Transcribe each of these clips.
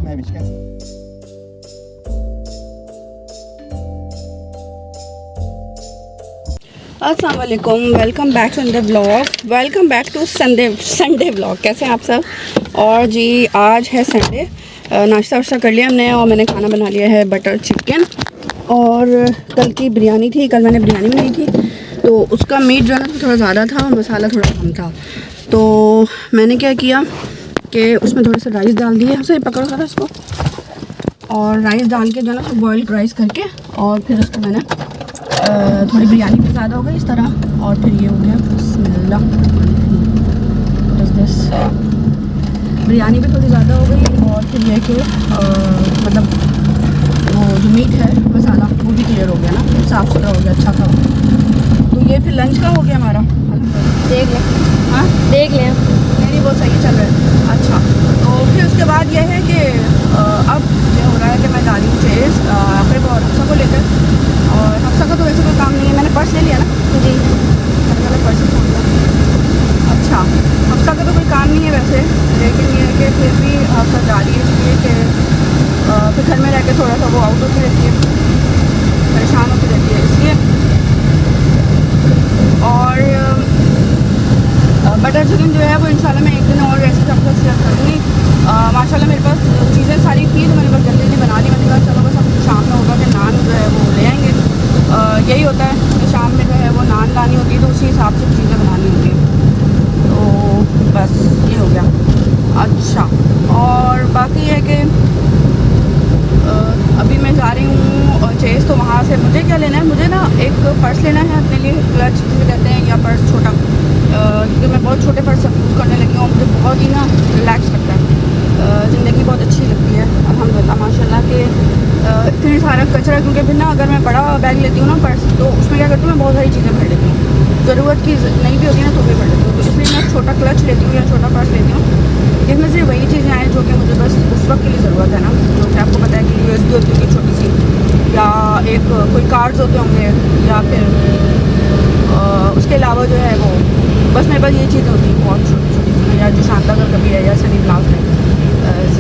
मैं विश्का अस्सलाम वालेकुम, welcome back to Sunday blog. Welcome back to Sunday blog. कैसे हैं आप सब? और जी आज है संडे, नाश्ता वाश्ता कर लिया हमने और मैंने खाना बना लिया है बटर चिकन। और कल की बिरयानी थी, कल मैंने बिरयानी बनाई थी तो उसका मीट जो है ना थोड़ा ज़्यादा था और मसाला थोड़ा कम था। तो मैंने क्या किया कि उसमें थोड़े से राइस डाल दिए, हमसे पकड़ो ज़रा इसको, और राइस डाल के जो है ना बॉयल राइस करके और फिर उसको मैंने थोड़ी बिरयानी भी ज़्यादा हो गई इस तरह। और फिर ये हो गया बिस्मिल्लाह, दिस बिरयानी भी थोड़ी ज़्यादा हो गई। और फिर ये कि मतलब वो जो मीट है मसाला वो भी क्लियर हो गया ना, साफ़ सुथरा हो गया, अच्छा था। तो ये फिर लंच का हो गया हमारा। देख लें, हाँ देख लें। नहीं वो सही चल रहा है। अच्छा, तो फिर उसके बाद ये है कि अब ये हो रहा है कि मैं जा रही हूँ चेज़ अपने को और हफ्सा को लेकर। और हफ्सा का तो वैसे कोई काम नहीं है, मैंने पर्स ले लिया ना जी, मैंने पर्स छोड़ दिया। अच्छा, हफ्सा का तो कोई काम नहीं है वैसे, लेकिन ये है कि फिर भी हफ्सा जा रही है इसलिए कि फिर घर में रह के थोड़ा सा वो आउट होती रहती है, परेशान होती रहती है इसलिए। और बटर चिकन जो है वो इंशाल्लाह मैं एक दिन और रेसिपी आपको शेयर करूँगी। माशाल्लाह मेरे पास चीज़ें सारी थी तो मैंने बस जल्दी जल्दी बना ली। मैंने कहा चलो बस अब शाम में होगा कि नान जो है वो ले आएंगे। यही होता है कि शाम में जो है वो नान लानी होती है तो उसी हिसाब से चीज़ें बनानी होती हैं। तो बस ये हो गया। अच्छा, और बाकी है कि अभी मैं जा रही हूँ चेज़, तो वहाँ से मुझे क्या लेना है, मुझे ना एक पर्स लेना है अपने लिए, क्लच जिसे कहते हैं, या पर्स छोटा, क्योंकि मैं बहुत छोटे पर्स यूज़ करने लगी हूँ। मुझे बहुत ही ना रिलैक्स करता है, ज़िंदगी बहुत अच्छी लगती है अल्हम्दुलिल्लाह माशाल्लाह के। इतनी सारा कचरा, क्योंकि फिर ना अगर मैं बड़ा बैग लेती हूँ ना पर्स, तो उसमें क्या करती हूँ मैं बहुत सारी चीज़ें भर लेती हूँ, ज़रूरत की नहीं भी होती ना तो भी भर लेती हूँ। तो इसलिए मैं छोटा क्लच लेती हूँ या छोटा पर्स लेती हूँ, इसमें से वही चीज़ें आएँ जो कि मुझे बस उस वक्त के लिए ज़रूरत है ना, जो कि आपको पता है कि USB होती होगी छोटी सी, या एक कोई कार्ड्स होते होंगे, या फिर उसके अलावा जो है वो बस मेरे पास ये चीज़ें होती हैं बहुत छोटी छोटी सी, या जो शानदार का कभी है या सनी ब्लाउज में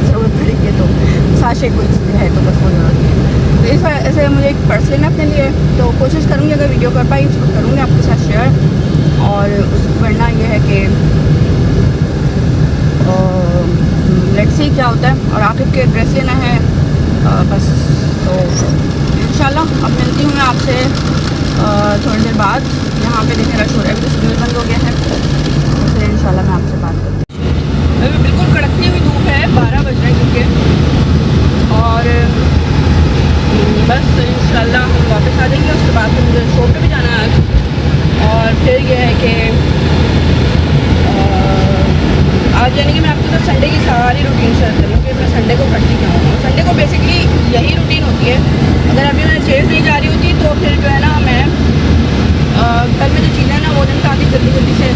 ज़रूरत पड़ेगी तो साशे कोई चीज़ है तो बस वो ज़रूरत है। तो इस वजह से मुझे एक पर्स लेना अपने लिए, तो कोशिश करूँगी अगर वीडियो कर पाई उसको करूँगी आपके साथ शेयर। और उस वरना ये है कि लेट्स सी क्या होता है। और आखिर के ड्रेस लेना है बस। तो इंशाल्लाह अब मिलती हूँ मैं आपसे थोड़ी देर बाद। यहाँ पे देखें रश हो रहा है, अभी स्कूल बंद हो गया है, तो फिर इंशाल्लाह मैं आपसे बात करती हूँ। अभी बिल्कुल कड़कती हुई धूप है, 12 बज रहे हैं क्योंकि, और बस इंशाल्लाह हम वापस आ जाएंगे। उसके बाद फिर मुझे शो पे भी जाना है आज। और फिर यह है कि आज यानी कि मैं आपके साथ संडे की सारी रूटीन शेयर करूँ कि मैं संडे को करती क्या हूँ। संडे को बेसिकली यही रूटीन होती है। अगर अभी मैं चेज़ नहीं जा रही होती तो फिर जो है ना मैं कल में जो चीज़ें ना वो निपटाती जल्दी जल्दी से,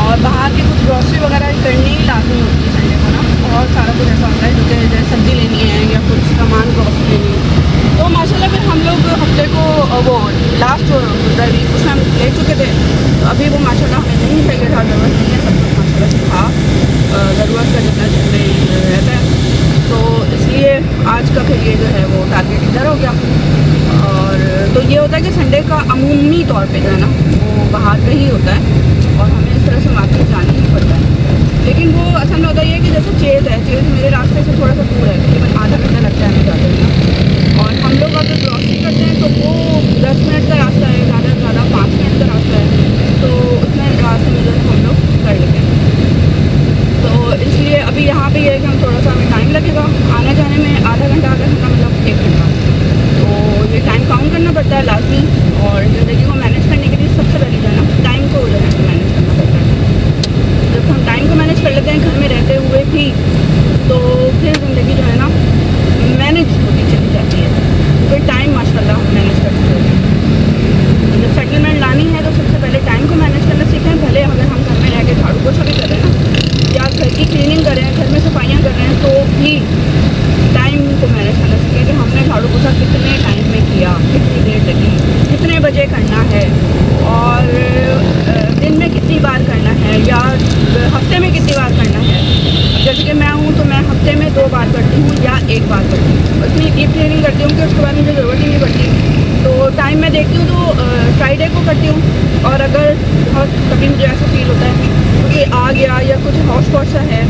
और बाहर की कुछ ग्रॉसरी वगैरह करनी लाजमी होती है संडे को ना। बहुत सारा कुछ ऐसा होता है जो कि जैसे सब्ज़ी लेनी है या कुछ सामान ग्रॉसरी लेनी है। तो माशाल्लाह फिर हम लोग हफ्ते को वो लास्ट जो गुजरा वीक उसमें हम ले चुके थे, तो अभी वो माशाल्लाह हमें नहीं चाहिए था, ज़रूरत नहीं है, सब कुछ माशाल्लाह से था, ज़रूरत का जितना जिसमें रहता है। तो इसलिए आज का फिर ये जो है वो टारगेट इधर हो गया। और तो ये होता है कि संडे का अमूमी तौर पे जो है ना वो बाहर का ही होता है और हमें इस तरह से मार्केट जाना ही पड़ता है। लेकिन वो असल में होता ही है कि जैसे चेज़ है, चेज़ मेरे रास्ते से थोड़ा सा दूर है, तकरीबन आधा घंटा लगता है हमें जाते हैं। और हम लोग अगर क्रॉसिंग करते हैं तो वो 10 मिनट का रास्ता है, ज़्यादा से ज़्यादा 5 मिनट का रास्ता है, तो उतने रास्ते में जो है हम लोग कर लेते हैं। तो इसलिए अभी यहाँ पे ये है कि हम थोड़ा सा हमें टाइम लगेगा आने जाने में, आधा घंटा मतलब 1 घंटा। तो ये टाइम काउंट करना पड़ता है लाजमी, और ज़िंदगी को मैनेज करने के लिए सबसे पहले जो है ना टाइम को जो है मैनेज करना पड़ता है। जब हम टाइम को मैनेज कर लेते हैं घर में रहते हुए भी, तो फिर ज़िंदगी जो है ना मैनेज होती चली जाती है। फिर टाइम माशाल्लाह हम मैनेज कर सकते हैं। जब सेटलमेंट लानी है तो सबसे पहले टाइम को मैनेज करना सीखें। भले अगर हम घर में रह के झाड़ू पोछा भी कर रहे हैं ना, या घर की क्लीनिंग कर रहे हैं, घर में सफाइयाँ कर रहे हैं, तो भी टाइम को मैनेज करना सीखें कि हमने झाड़ू पोछा कितने टाइम में किया, कितनी देर लगी, कितने बजे करना है, और दिन में कितनी बार करना है, या हफ्ते में कितनी बार करना है। जैसे कि मैं हूँ तो मैं हफ्ते में 2 बार करती हूँ या 1 बार करती हूँ। इतनी डीप क्लीनिंग करती हूँ कि उसके बाद मुझे ज़रूरत ही नहीं पड़ती। तो टाइम मैं देखती हूँ तो फ्राइडे को करती हूँ, और अगर बहुत कभी मुझे ऐसा फील होता है कि आ गया या कुछ हॉट स्पॉट सा है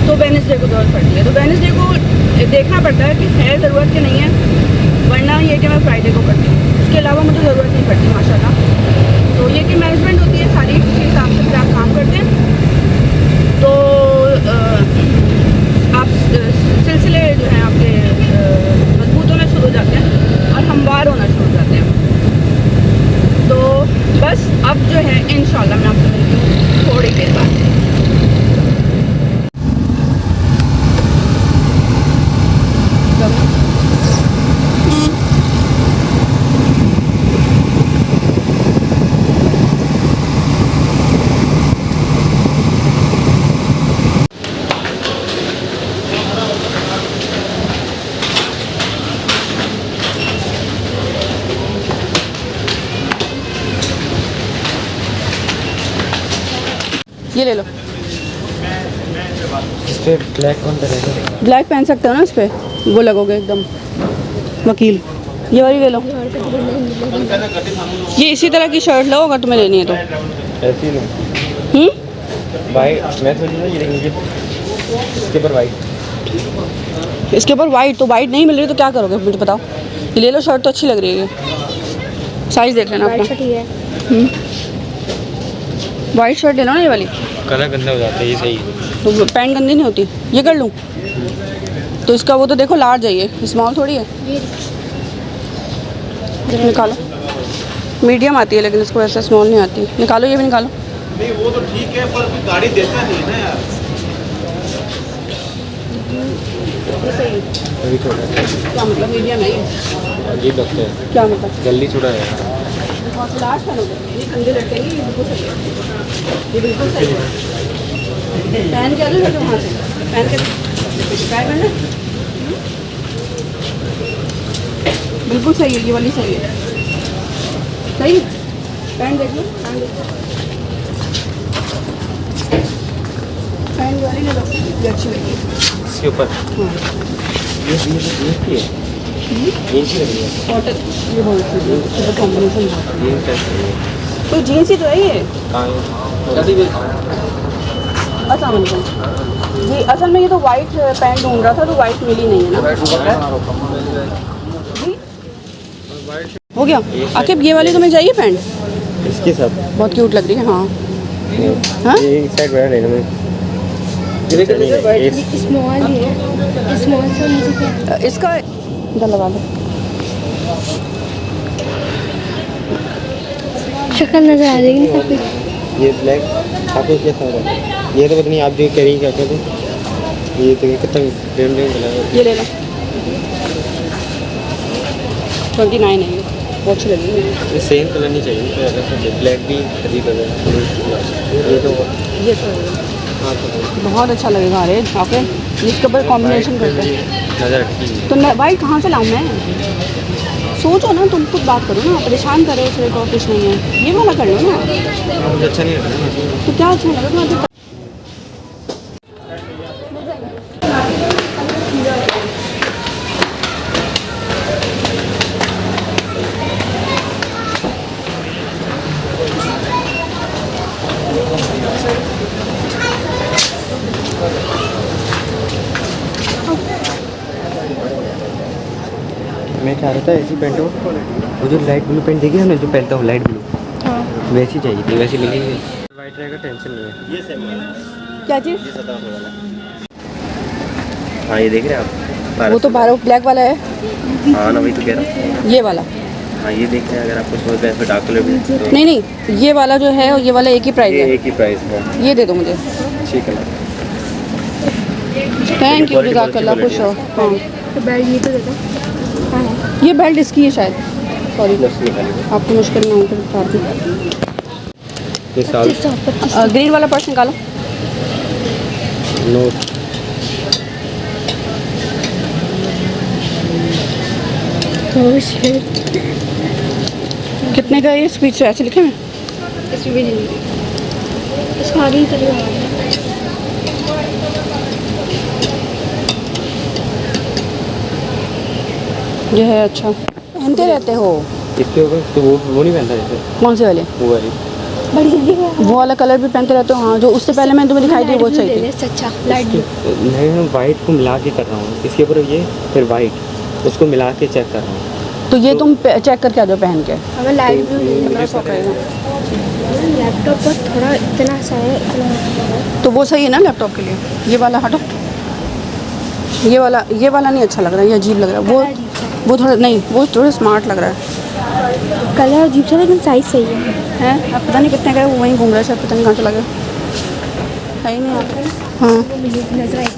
तो वेडनेसडे को ज़रूरत पड़ती है। तो वेडनेसडे को देखना पड़ता है कि है ज़रूरत कि नहीं है, वरना ये कि मैं फ्राइडे को करती हूँ। उसके अलावा मुझे ज़रूरत नहीं पड़ती माशाल्लाह। तो ये कि मैनेजमेंट होती है सारी, उसी हिसाब से फिर आप काम करते हैं तो आप सिलसिले जो हैं आपके मजबूत होना शुरू हो जाते हैं और हमवार होना शुरू हो जाते हैं। तो बस अब जो है इंशाल्लाह मैं आपसे मिलती हूँ थोड़ी देर बाद। ये ले लो। इस पे ब्लैक कौन करेगा? ब्लैक पहन सकते हो ना, इस पर वो लगोगे एकदम वकील। ये वाली ले लो। ये इसी तरह की शर्ट लो अगर तुम्हें लेनी है तो। ऐसी नहीं वाइट, मैं सोच रहा ये देखेंगे इसके ऊपर वाइट। इसके ऊपर वाइट, तो वाइट नहीं मिल रही तो क्या करोगे मुझे बताओ। ये ले लो, शर्ट तो अच्छी लग रही है। साइज देख लेना अपना। वाइट शर्ट लेना ना ये वाली। कलर गंदा हो जाता है, ये सही है। तो पैंट गंदी नहीं होती। ये कर लूँ तो इसका वो तो देखो लार्ज है, ये स्मॉल थोड़ी है। निकालो, मीडियम आती है लेकिन इसको ऐसा स्मॉल नहीं आती। निकालो, ये भी निकालो। नहीं वो तो ठीक है पर गाड़ी देता नहीं है ना यार। अभी छोटा है। क्या मतलब मीडियम है ये लगता है क्या मतलब? जल्दी छोटा है। बहुत लार्ज पहनोगे, ये कंधे लटकेंगे। ये बिल्कुल सही है, ये बिल्कुल सही है। पहन के आ जाओ वहाँ से, पहन के ट्राई करना। बिल्कुल सही है, ये वाली सही है। सही पैंट देख लो, पैंट देख लो, पैंट वाली ले लो, ये अच्छी लगी। इसके ऊपर ये की है, ये की लग रही है। कॉटन, ये बहुत अच्छी है, कॉम्बिनेशन बहुत। ये कैसे है? तो जीन्स ही तो है ये। कहाँ है? अस्सलाम वालेकुम जी। असल में ये तो वाइट पैंट ढूंढ रहा था तो वाइट मिली नहीं है ना जी। हो गया आखिर। ये वाली तुम्हें चाहिए पैंट? इसके साथ बहुत क्यूट लग रही है। हाँ हाँ, ये एक साइड बड़ा लेना मैं। स्मॉल है, स्मॉल से मुझे क्या इसका इधर लगा लो। शक्ल नजर आ रही है लेकिन ये ब्लैक आपको क्या समझ है? ये तो पता नहीं आप जो कह रही हैं क्या कहते हैं। ये तो कितना फ्रेम चला है। ये ले लो, 29 है ये, बहुत अच्छी लगी है। ये सेम कलर नहीं चाहिए तो अलग ब्लैक भी खरीद कलर। ये तो ये तो है। हाँ तो बहुत अच्छा लगेगा। अरे आके इसके ऊपर कॉम्बिनेशन करते हैं नज़र रखी है। तो वाइट कहाँ से लाऊं मैं? सोचो ना, तुम खुद बात करो ना, परेशान करो उसमें तो कुछ नहीं है। ये वाला कर लो ना। मुझे अच्छा नहीं लग रहा। तो क्या अच्छा लगा तुम्हें? मैं चाह रहा था ऐसी पेंट हो, वो जो लाइट ब्लू पेंट देखी है ना जो पहनता हूँ लाइट ब्लू, हाँ वैसी चाहिए थी। वैसी मिली वाइट रहेगा, टेंशन नहीं है। ये सेम वाला, क्या चीज़? ये 1700 वाला। हाँ ये देख रहे हैं आप? वो तो 12 ब्लैक वाला है। हाँ ना, वही तो कह रहा हूँ। ये वाला हाँ ये देख रहे हैं, अगर आपको सोचते हैं इस पर डार्क कलर भी तो नहीं नहीं, ये वाला जो है ये वाला एक ही प्राइस ये है। एक ही प्राइस है। ये दे दो मुझे। ठीक है। थैंक यू, quality बहुत जज़ाकल्लाह, अच्छी खुश हो। हाँ तो बेल्ट ये तो देता हाँ है। ये बेल्ट इसकी है शायद। सॉरी, प्लस निकालिए। आपको मुश्किल ना हो तो बता दूँ। ये साल 25 ग्रीन वाला पर्स निकालो। नोट कितने का है ये? स्पीच ऐसे लिखे हैं। इसमें भी नहीं, इसको आगे ही करिए। ये है अच्छा, पहनते रहते हो? इसके ऊपर तो वो नहीं पहनता जैसे कौन से वाले? वो वाली बड़ी जल्दी है। वो वाला कलर भी पहनते रहते हो? हाँ, जो उससे पहले मैंने तुम्हें दिखाई दी वो सही थी। अच्छा लाइट ब्लू। मैं वाइट को मिला के कर रहा हूँ, इसके ऊपर ये फिर वाइट उसको मिला के चेक कर रहा हूँ। तो ये तुम चेक करके आ जाओ पहन के। हमें लाइट ब्लू ले लेना। मेरा शौक है। लैपटॉप पर थोड़ा इतना सा है, इतना तो वो सही है ना लैपटॉप के लिए? ये वाला हटो, ये वाला नहीं अच्छा लग रहा है, ये अजीब लग रहा है। वो थोड़ा नहीं, वो थोड़ा स्मार्ट लग रहा है। कलर अजीब सा लेकिन साइज सही है। हैं अब पता नहीं कितने का है, वो वहीं घूम रहा है शायद, पता नहीं कहाँ चला गया। है ही नहीं यहाँ पे। हाँ, मुझे नजर आएगी।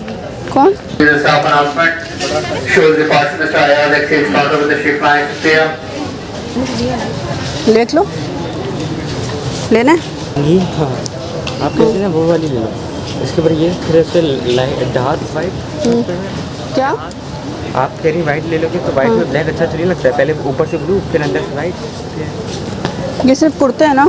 कौन? The staff announcement shows the departure Mr. Ayaz exceeds cargo with the ship line Sphere. देख लो, लेना है? ये हाँ, आप कहते हैं ना वो वाली ले लो। इसके ऊपर ये फिर इससे लाइट डार्क वाइट। क्या? आप कह रही वाइट ले लोगे तो वाइट में ब्लैक अच्छा तो नहीं लगता है, पहले ऊपर से ब्लू फिर अंदर से वाइट। ये सिर्फ कुर्ते हैं ना?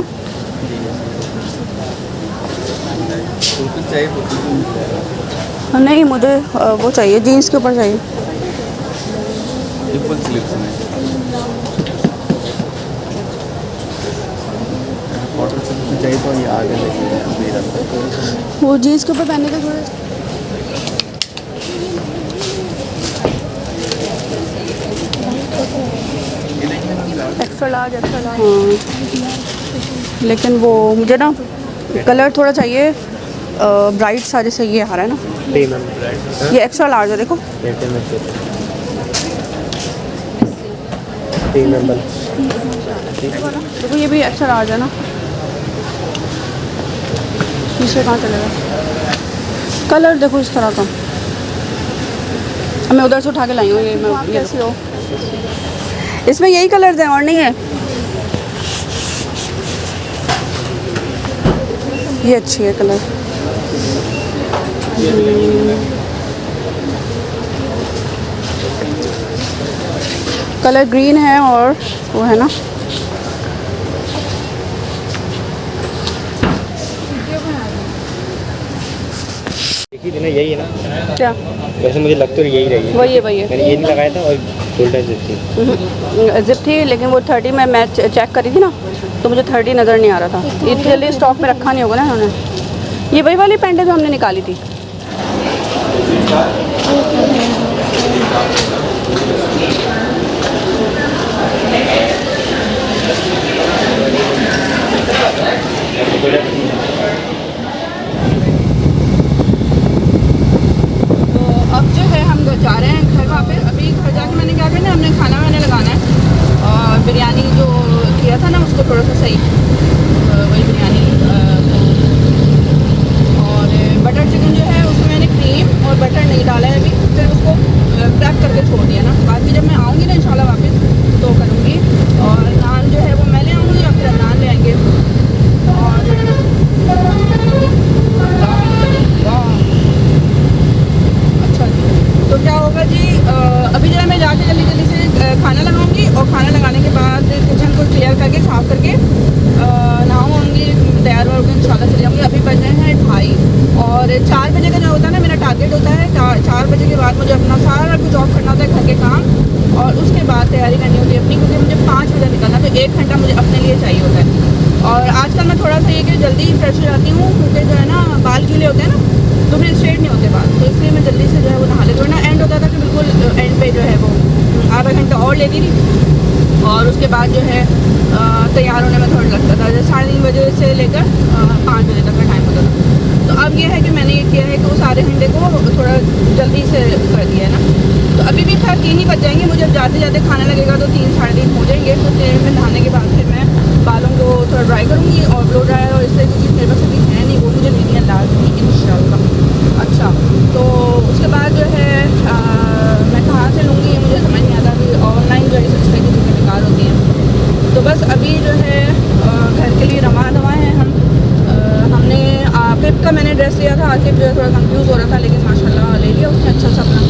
नहीं, मुझे वो चाहिए, जीन्स के ऊपर चाहिए। चाहिए तो ये आगे वो जीन्स के ऊपर पहनने के थोड़े। एक्स्ट्रा लार्ज हाँ, लेकिन वो मुझे ना कलर थोड़ा चाहिए ब्राइट सा, जैसे ये आ रहा है ना, ये एक्स्ट्रा लार्ज है देखो। देखो ये भी एक्स्ट्रा लार्ज है ना, पीछे कहाँ चलेगा? कलर देखो इस तरह का, मैं उधर से उठा के लाई हूँ। ये मैं कैसी हो, इसमें यही कलर्स हैं और नहीं है? ये अच्छी है कलर। कलर ग्रीन है और वो है ना, देखिए ना यही है ना, क्या? वैसे मुझे लगता है यही रही है। वही है, वही है। मैंने ये नहीं लगाया था और शोल्डर जिप थी। जिप थी, लेकिन वो 30 में मैं चेक करी थी ना, तो मुझे 30 नज़र नहीं आ रहा था। इतनी जल्दी स्टॉक में रखा नहीं होगा ना उन्होंने। ये वही वाली पैंट है जो हमने निकाली थी। अब जो है हम जा रहे हैं घर वापस। अभी घर जाके मैंने क्या करना है, हमने खाना वाना लगाना है और बिरयानी जो किया था ना उसको थोड़ा सा सही, वही बिरयानी और बटर चिकन जो है उसमें मैंने क्रीम और बटर नहीं डाला है अभी, फिर उसको पैक करके छोड़ दिया ना। बाद में जब मैं आऊँगी ना इंशाल्लाह वापस तो करूँगी। और नान जो है वो मैं ले आऊँगी या फिर नान ले आएंगे। और तो क्या होगा जी, अभी जो है मैं जाके जल्दी जल्दी से खाना लगाऊंगी और खाना लगाने के बाद किचन को क्लियर करके साफ़ करके नहाऊंगी, तैयार होकर इंशाल्लाह चले जाऊँगी। अभी बज रहे हैं 2:30 और 4 बजे का जो होता है ना मेरा टारगेट होता है, 4 बजे के बाद मुझे अपना सारा कुछ ऑफ करना होता है, घर के काम, और उसके बाद तैयारी करनी होती है अपनी, क्योंकि मुझे 5 बजे निकलना, तो 1 घंटा मुझे अपने लिए चाहिए होता है। और आजकल मैं थोड़ा सा ये कि जल्दी फ्रेश हो जाती हूँ, क्योंकि जो है ना बाल गीले होते हैं ना तो फिर स्ट्रेट नहीं होते बाल, तो इसलिए मैं जल्दी से जो है वो नहा लेती हूँ। वरना एंड होता था कि बिल्कुल एंड पे जो है वो आधा घंटा और लेती थी और उसके बाद जो है तैयार होने में थोड़ा लगता था, जैसे 3:30 बजे से लेकर 5 बजे तक का टाइम होता था। तो अब ये है कि मैंने ये किया है कि उस आधे घंटे को थोड़ा जल्दी से कर दिया है ना। तो अभी भी खैर 3 ही बज जाएंगे, मुझे जाते जाते खाना लगेगा तो 3 साढ़े 3 हो जाएंगे। तो 3 में नहाने के बाद फिर मैं बालों को थोड़ा ड्राई करूँगी और ब्लो ड्रायर, और इससे क्योंकि मेरे पास अभी है नहीं, वो मुझे लेनी है लाजमी इंशाल्लाह। अच्छा, तो उसके बाद जो है मैं कहाँ से लूँगी मुझे समझ नहीं आता, कि ऑनलाइन जो है इस तरह की चीज़ें बेकार होती हैं। तो बस अभी जो है घर के लिए रवा हैं हम। हमने आकिब का मैंने ड्रेस लिया था, आकिब जो है थोड़ा कंफ्यूज हो रहा था, लेकिन माशाल्लाह ले लिया उसने अच्छा सा अपना।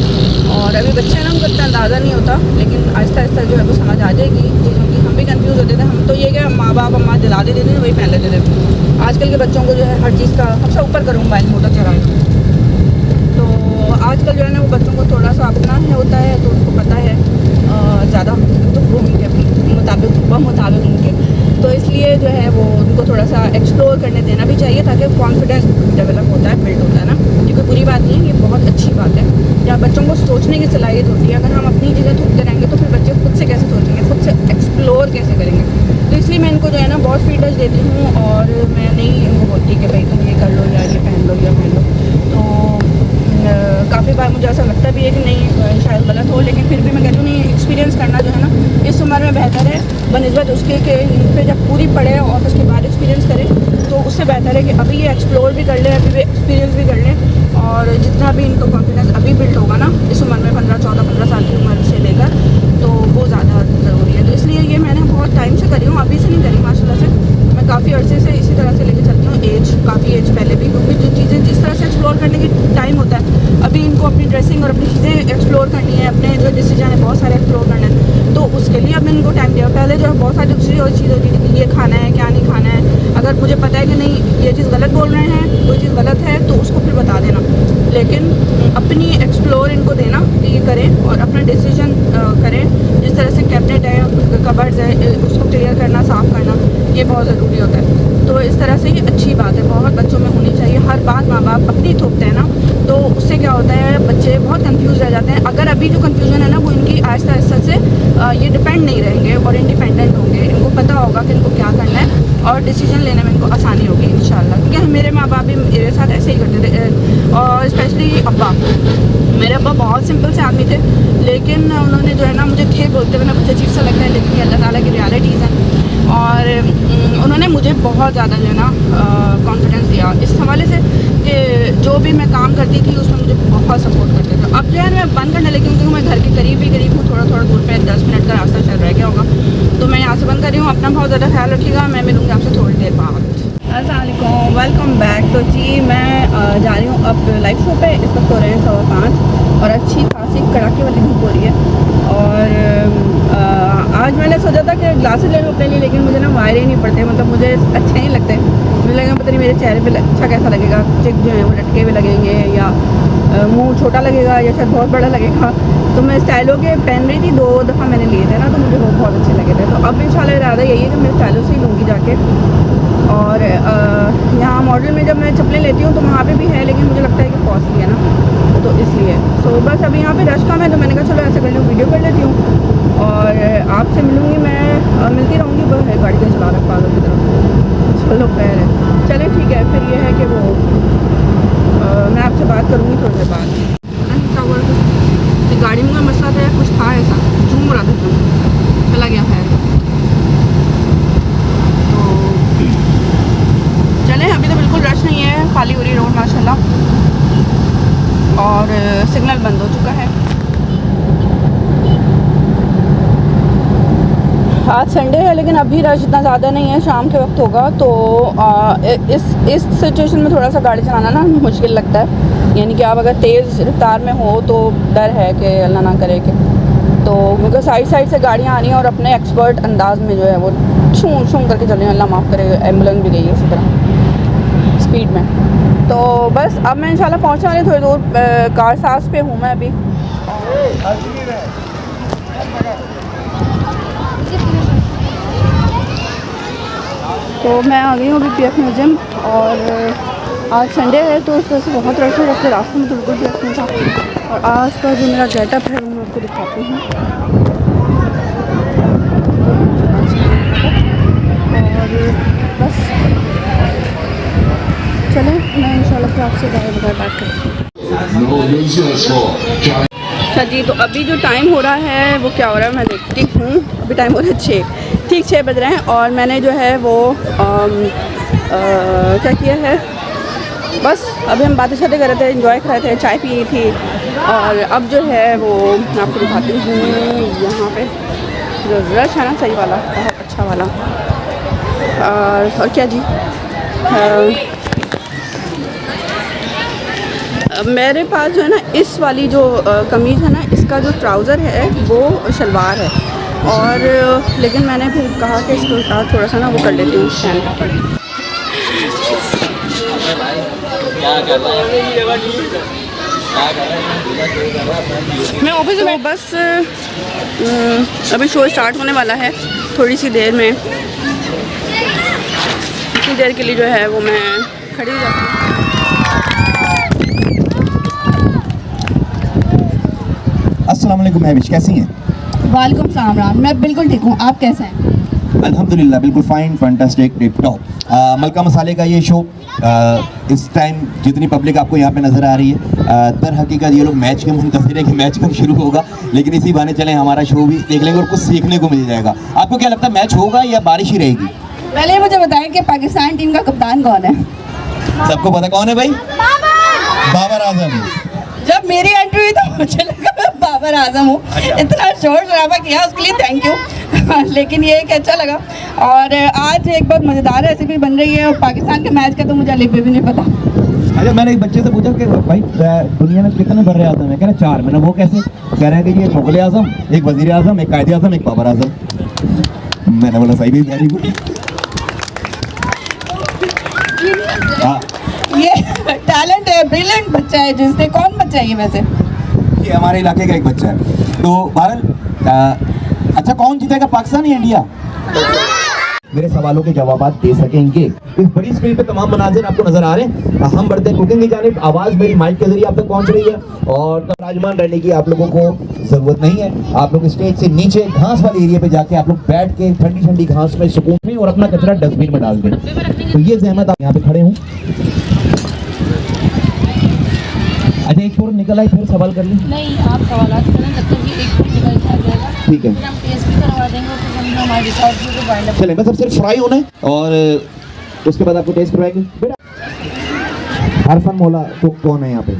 और अभी बच्चे ना उनको इतना अंदाज़ा नहीं होता, लेकिन आहिस्ता आहिस्ता जो है वो समझ आ जाएगी चीज़ों की। हम भी कंफ्यूज होते थे, हम तो ये कि माँ बाप अम्मा दिला देते थे वही पहन लेते थे। आजकल के बच्चों को जो है हर चीज़ का सबसे ऊपर करूँ मोबाइल मोटा चला। तो आजकल जो है ना वो बच्चों को थोड़ा सा अपना है होता है, तो उनको पता है ज़्यादा तो वो उनके मुताबिक उनके, तो इसलिए जो है वो उनको थोड़ा सा एक्सप्लोर करने देना भी चाहिए, ताकि कॉन्फिडेंस डेवलप होता है, बिल्ड होता है ना। ये कोई बुरी बात नहीं है, ये बहुत अच्छी बात है। जहाँ बच्चों को सोचने की सलाहियत होती है, अगर हम अपनी चीज़ें थूकते रहेंगे तो फिर बच्चे खुद से कैसे सोचेंगे, खुद से एक्सप्लोर कैसे करेंगे। तो इसलिए मैं इनको जो है ना बहुत फ्री टच देती हूँ, और मैं नहीं इनको बोलती कि भाई तुम ये कर लो या ये पहन लो या पहन लो। तो काफ़ी बार मुझे ऐसा लगता भी है कि नहीं शायद गलत हो, लेकिन फिर भी मैं कहती हूँ नहीं, एक्सपीरियंस करना जो है ना इस उम्र में बेहतर है बनिस्बत उसके कि इन पर जब पूरी पढ़े और उसके बाद एक्सपीरियंस करें, तो उससे बेहतर है कि अभी ये एक्सप्लोर भी कर लें, अभी भी एक्सपीरियंस भी कर लें, और जितना भी इनको कॉन्फिडेंस अभी बिल्ड होगा ना इस उम्र में 15 साल की उम्र से लेकर, तो वो ज़्यादा ज़रूरी है। तो इसलिए ये मैंने बहुत टाइम से करी हूँ, अभी से नहीं करी माशाल्लाह से, मैं काफ़ी अरसे से इसी तरह से लेके चलती हूँ, काफ़ी एज पहले भी, क्योंकि जो चीज़ें जिस तरह से एक्सप्लोर करने की टाइम होता है, अभी इनको अपनी ड्रेसिंग और अपनी चीज़ें एक्सप्लोर करनी है, अपने जो डिसीजन है बहुत सारे एक्सप्लोर करना है, तो उसके लिए अब इनको टाइम दिया। पहले जो है बहुत सारी दूसरी और चीज़ होती थी कि ये खाना है क्या नहीं खाना है, अगर मुझे पता है कि नहीं ये चीज़ गलत बोल रहे हैं, कोई चीज़ गलत है, तो उसको फिर बता देना, लेकिन अपनी एक्सप्लोर इनको देना कि ये करें और अपना डिसीजन करें। जिस तरह से कैबिनेट है, कबर्ड्स है, उसको क्लियर करना, साफ़ करना, ये बहुत ज़रूरी होता है। तो इस तरह से ये अच्छी बात है, बहुत बच्चों में होनी चाहिए। हर बात माँ बाप अपनी थोपते हैं ना, तो उससे क्या होता है बच्चे बहुत कंफ्यूज रह जाते हैं। अगर अभी जो कंफ्यूजन है ना वो इनकी आहिस्ता आहिस्ता से ये डिपेंड नहीं रहेंगे और इंडिपेंडेंट होंगे, इनको पता होगा कि इनको क्या करना है और डिसीजन लेने में इनको आसानी होगी इंशाल्लाह। क्योंकि मेरे माँ बाप भी मेरे साथ ऐसे ही करते थे, और स्पेशली अब्बा, मेरे अब्बा बहुत सिंपल से आदमी थे, लेकिन उन्होंने जो है ना मुझे थे बोलते हुए ना कुछ अजीब सा लगता है, लेकिन ये अल्लाह ताला की रियलिटीज़ हैं, और उन्होंने मुझे बहुत ज़्यादा जो है ना कॉन्फिडेंस दिया इस हवाले से कि जो भी मैं काम करती थी उसमें मुझे बहुत सपोर्ट करते थे। अब जो है मैं बंद करने लगी हूँ, क्योंकि मैं घर के करीब हूँ, थोड़ा दूर पे 10 मिनट का रास्ता चल रहा होगा, तो मैं यहाँ से बंद कर रही हूँ। अपना बहुत ज़्यादा ख्याल रखिएगा, मैं मिलूँगी आपसे थोड़ी देर बाद। अस्सलाम वालेकुम, वेलकम बैक। तो जी मैं जा रही हूँ अब लाइव शो पे, इस वक्त हो रहे हैं 5:15 और अच्छी खासी कड़ाके वाली धूप हो रही है। और आज मैंने सोचा था कि ग्लासेस ले लूँ अपने लिए, लेकिन मुझे ना वायरे ही नहीं पड़ते, मतलब मुझे अच्छे नहीं लगते। मुझे लगा पता नहीं मेरे चेहरे पे अच्छा कैसा लगेगा, चिक जो है वो लटके हुए लगेंगे या मुंह छोटा लगेगा या शायद बहुत बड़ा लगेगा। तो मैं स्टाइलो के पहन रही थी, 2 दफ़ा मैंने लिए थे ना, तो मुझे वो बहुत अच्छे लगे थे। तो अब इंशाल्लाह इरादा यही है कि मैं स्टाइलो से ही लूँगी जाके। और यहाँ मॉडल में जब मैं चप्पलें लेती हूँ तो वहाँ पे भी है, लेकिन मुझे लगता है कि कॉस्टली है ना, तो इसलिए सो बस अभी यहाँ पे रश कम है, तो मैंने कहा चलो ऐसे कर लूँ, वीडियो कर लेती हूँ और आपसे मिलूँगी। मैं मिलती रहूँगी, बस है गाड़ी का चला रहा पागल की तरफ। चलो खैर है, चले ठीक है। फिर ये है कि वो मैं आपसे बात करूँगी थोड़ी देर बाद। क्या बोल रहे, गाड़ी में मसला था, कुछ था ऐसा, झूम रहा था, चला गया खैर। चले, अभी तो बिल्कुल रश नहीं है, खाली हो रही रोड माशाल्लाह, और सिग्नल बंद हो चुका है। आज संडे है, लेकिन अभी रश इतना ज़्यादा नहीं है, शाम के वक्त होगा। तो इस सिचुएशन में थोड़ा सा गाड़ी चलाना ना मुश्किल लगता है, यानी कि आप अगर तेज़ रफ्तार में हो तो डर है कि अल्लाह ना करे कि, तो क्योंकि साइड से गाड़ियाँ आ रही हैं और अपने एक्सपर्ट अंदाज में जो है वो छूं करके चल रही हैं, अल्लाह माफ़ करे। एम्बुलेंस भी गई है इसी तरह स्पीड में। तो बस अब मैं इंशाल्लाह पहुँचने वाली, थोड़ी दूर कारसाज पे हूँ मैं अभी। तो मैं आ गई हूँ अभी PF म्यूज़ियम, और आज संडे है तो इस वजह से बहुत रश है, जबकि रास्ते में तो बिल्कुल भी रश नहीं था। और आज का जो मेरा गेटअप है वो मैं आपको दिखाती हूँ। और बस चलें, मैं इंशाल्लाह फिर आपसे बात करती हूँ। अच्छा जी, तो अभी जो टाइम हो रहा है वो क्या हो रहा है मैं देखती हूँ। अभी टाइम हो रहा है 6, ठीक 6 बज रहे हैं, और मैंने जो है वो क्या किया है, बस अभी हम बातें कर रहे थे, एंजॉय कर रहे थे, चाय पी थी। और अब जो है वो मैं आपको दिखाती हूँ, यहाँ पे जो रश है ना सही वाला, बहुत अच्छा वाला। और क्या जी, मेरे पास जो है ना इस वाली जो कमीज़ है ना, इसका जो ट्राउज़र है वो शलवार है, और लेकिन मैंने फिर कहा कि इसको साथ थोड़ा सा ना वो कर लेती हूँ स्टैंड। मैं ऑफिस में बस अभी शो स्टार्ट होने वाला है थोड़ी सी देर में। इतनी देर के लिए जो है वो मैं खड़ी हो जाती हूँ। अस्सलाम वालेकुम महविश, कैसी हैं? वालेकुम सलाम राम, मैं बिल्कुल ठीक हूँ, आप कैसे हैं? अल्हम्दुलिल्लाह बिल्कुल फ़ाइन, फैंटास्टिक, टिप टॉप। मलका मसाले का ये शो इस टाइम जितनी पब्लिक आपको यहाँ पे नज़र आ रही है, दर हकीकत ये लोग मैच के मुंतज़िर है कि मैच कब शुरू होगा, लेकिन इसी बहाने चलें हमारा शो भी देख लेंगे और कुछ सीखने को मिल जाएगा। आपको क्या लगता है, मैच होगा या बारिश ही रहेगी? पहले मुझे बताएं कि पाकिस्तान टीम का कप्तान कौन है? सबको पता कौन है भाई? बाबर आजम। जब मेरी एंट्री हुई तो मुझे लगा मैं बाबर आजम हूँ। इतना शोर शराबा किया उसके लिए थैंक यू। लेकिन ये कि अच्छा लगा। और आज एक बहुत मज़ेदार रेसिपी बन रही है और पाकिस्तान के मैच का तो मुझे अभी भी नहीं पता। अच्छा, मैंने एक बच्चे से पूछा कि भाई दुनिया में कितने बर्रे आजम है? कह रहे 4। मैंने वो कैसे? कह रहे हैं कि ये एक मुगल आजम, एक वजीर आजम, एक कायदे आजम, एक बाबर आजम। मैंने बोला सही भी, वेरी गुड। हाँ, ये टैलेंट है, ब्रिलियंट बच्चा है। जिसने कौन बच्चा है ये वैसे? ये हमारे इलाके का एक बच्चा है। तो बहरहाल अच्छा, कौन जीतेगा, पाकिस्तान या इंडिया? मेरे सवालों के जवाब दे सकेंगे। इस बड़ी स्क्रीन पे तमाम मनाजिर आपको नजर आ रहे हैं। हम बढ़ते हैं कुकिंग की जानिब। आवाज़ मेरी माइक के जरिए आप तक पहुंच रही है और विराजमान रहने की आप लोगों को जरूरत नहीं है। आप लोग स्टेज से नीचे घास वाले एरिया पे जाके आप लोग बैठ के ठंडी ठंडी घास में सुकून में और अपना कचरा डस्टबिन में डाल दें। तो ये जहमत आप यहाँ पे खड़े हूँ। अच्छा, एक छोर निकल आई, फिर सवाल कर ली। नहीं, आप सवालात करें जब तक ये एक जगह आ जाएगा। ठीक है, फिर हम टेस्ट भी करवा देंगे और फिर हम हमारे रिकॉर्ड को बाइंड अप। चले, बस अब सिर्फ फ्राई होना है और उसके बाद आपको टेस्ट करवाएंगे। बेटा हरफन मौला कुक कौन है यहाँ पे?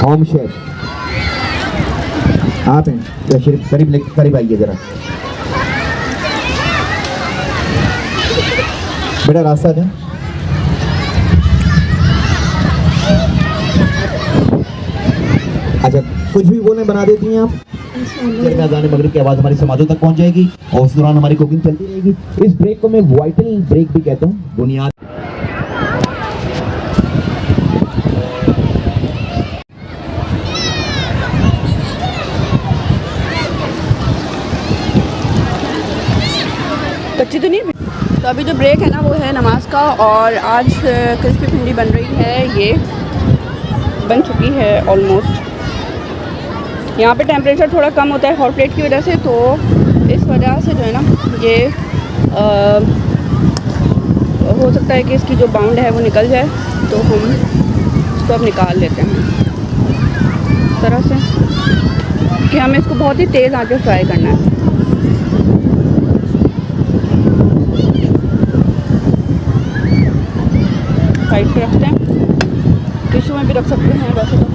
होम शेफ आप हैं? शरीफ करीब आइए जरा। बेटा रास्ता दें। अच्छा, कुछ भी बोलें बना देती हैं आप? अज़ान मगरिब की आवाज़ हमारी समाजों तक पहुंच जाएगी और उस दौरान हमारी कुकिंग चलती रहेगी। इस ब्रेक को मैं वाइटल ब्रेक भी कहता हूँ। बुनियाद कच्ची तो नहीं। तो अभी जो ब्रेक है ना वो है नमाज का और आज क्रिस्पी भिंडी बन रही है। ये बन चुकी है ऑलमोस्ट। यहाँ पे टेम्परेचर थोड़ा कम होता है हॉट प्लेट की वजह से, तो इस वजह से जो है ना ये हो सकता है कि इसकी जो बाउंड है वो निकल जाए, तो हम इसको अब निकाल लेते हैं इस तरह से कि हमें इसको बहुत ही तेज़ आंच पे फ्राई करना है। साइड पे रखते हैं, टिश्यू में भी रख सकते हैं वैसे तो हम,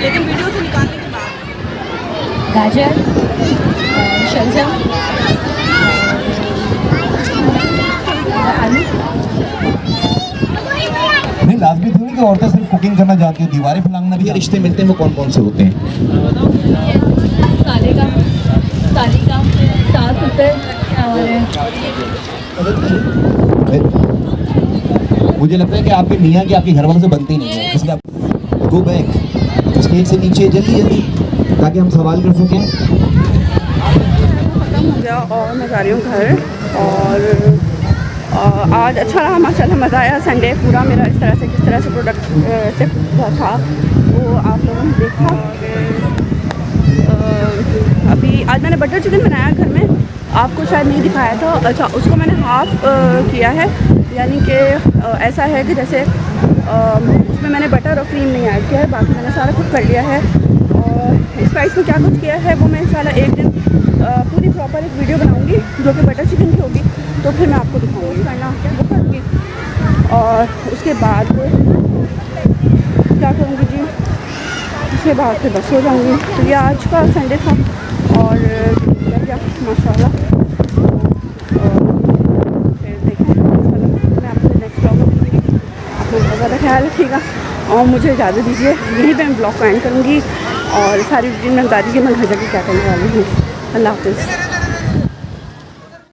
लेकिन वीडियो से निकालने के बाद गाजर, शलजम, आलू। नहीं, लाजमी थोड़ी कि औरतें सिर्फ कुकिंग करना जानती हैं, दीवारें फैलाना भी। रिश्ते मिलते हैं वो कौन कौन से होते हैं? साले का सास होता है और मुझे लगता है कि आपके मियाँ की आपके घर वालों से बनती नहीं है, इसलिए आप गो बैक स्टेज से नीचे जल्दी जल्दी ताकि हम सवाल कर सकें। खत्म हो गया और मैं जा रही हूँ घर। और आज अच्छा रहा माशाल्लाह, मज़ा आया। संडे पूरा मेरा इस तरह से किस तरह से प्रोडक्ट से था वो आप लोगों ने देखा। अभी आज मैंने बटर चिकन बनाया घर में, आपको शायद नहीं दिखाया था। अच्छा, उसको मैंने हाफ़ किया है, यानी कि ऐसा है कि जैसे उसमें मैंने बटर और क्रीम नहीं ऐड किया है, बाकी मैंने सारा कुछ कर लिया है। और स्पाइस में क्या कुछ किया है वो मैं इंशाल्लाह एक दिन पूरी प्रॉपर एक वीडियो बनाऊंगी जो कि बटर चिकन की होगी, तो फिर मैं आपको दिखाऊंगी करना वो करके। और उसके बाद क्या करूँगी जी, उसके बाद फिर बस हो जाऊँगी। तो ये आज का संडे था और माशाल्लाह। फिर देखें मैं आपसे नेक्स्ट ब्लॉग में मिलूँगी। आप लोगों का ज़्यादा ख्याल रखिएगा और मुझे इजाज़त दीजिए। यहीं पे मैं ब्लॉग को एंड करूँगी और सारी रूटीन मैं बता दीजिए मैं घर जाके क्या करने वाली हूँ। अल्लाह हाफ़िज़।